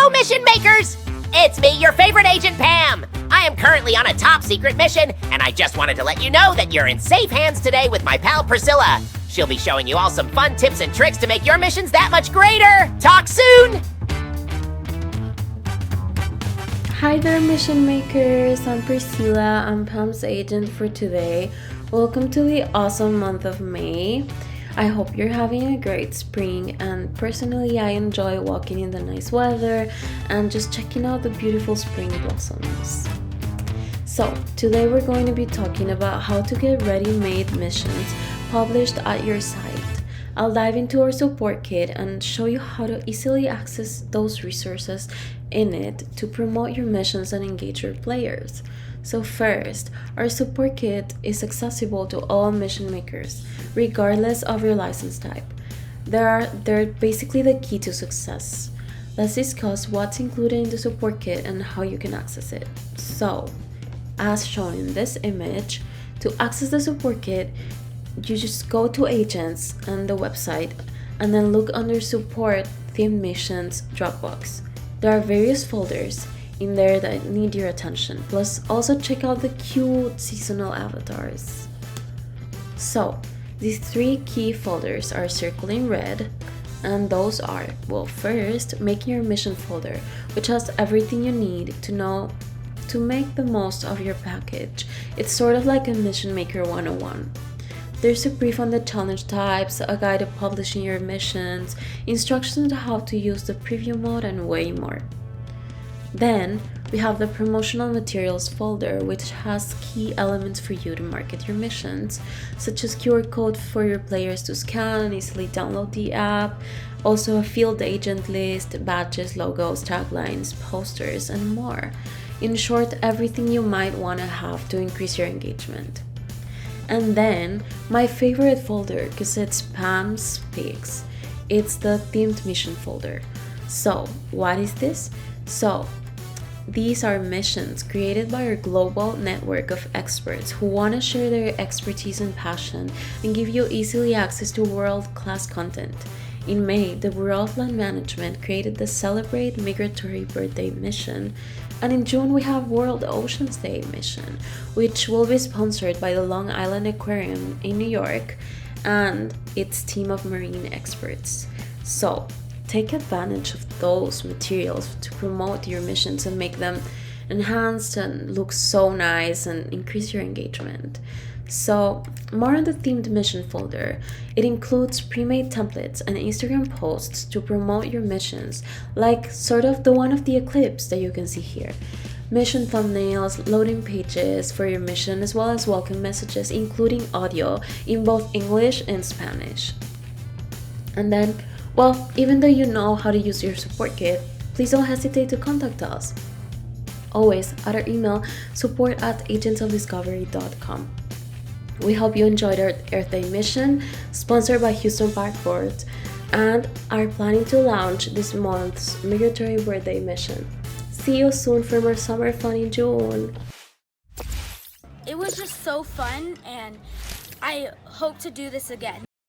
Hello, mission makers! It's me, your favorite agent, Pam. I am currently on a top secret mission, and I just wanted to let you know that you're in safe hands today with my pal Priscilla. She'll be showing you all some fun tips and tricks to make your missions that much greater. Talk soon! Hi there, mission makers. I'm Priscilla. I'm Pam's agent for today. Welcome to the awesome month of May. I hope you're having a great spring, and personally I enjoy walking in the nice weather and just checking out the beautiful spring blossoms. So today we're going to be talking about how to get ready-made missions published at your site. I'll dive into our support kit and show you how to easily access those resources in it to promote your missions and engage your players. So first, our support kit is accessible to all mission makers, regardless of your license type. They're basically the key to success. Let's discuss what's included in the support kit and how you can access it. So, as shown in this image, to access the support kit, you just go to Agents and the website and then look under Support Themed Missions Dropbox. There are various folders in there that need your attention. Plus, also check out the cute seasonal avatars. So, these three key folders are circled in red, and those are, well, first, making your mission folder, which has everything you need to know to make the most of your package. It's sort of like a Mission Maker 101. There's a brief on the challenge types, a guide to publishing your missions, instructions on how to use the preview mode, and way more. Then, we have the promotional materials folder, which has key elements for you to market your missions, such as QR code for your players to scan and easily download the app, also a field agent list, badges, logos, taglines, posters, and more. In short, everything you might want to have to increase your engagement. And then, my favorite folder, because it's PAM's Picks. It's the themed mission folder. So, what is this? So, these are missions created by our global network of experts who want to share their expertise and passion and give you easily access to world-class content. In May, the Bureau of Land Management created the Celebrate Migratory Birthday mission, and in June we have World Oceans Day mission, which will be sponsored by the Long Island Aquarium in New York and its team of marine experts. So, take advantage of those materials to promote your missions and make them enhanced and look so nice and increase your engagement. So, more on the themed mission folder. It includes pre-made templates and Instagram posts to promote your missions, like sort of the one of the eclipse that you can see here. Mission thumbnails, loading pages for your mission, as well as welcome messages, including audio in both English and Spanish. And then, well, even though you know how to use your support kit, please don't hesitate to contact us. Always at our email, support@agentsofdiscovery.com. We hope you enjoyed our Earth Day mission, sponsored by Houston Park Board, and are planning to launch this month's Migratory Birthday mission. See you soon for more summer fun in June. It was just so fun, and I hope to do this again.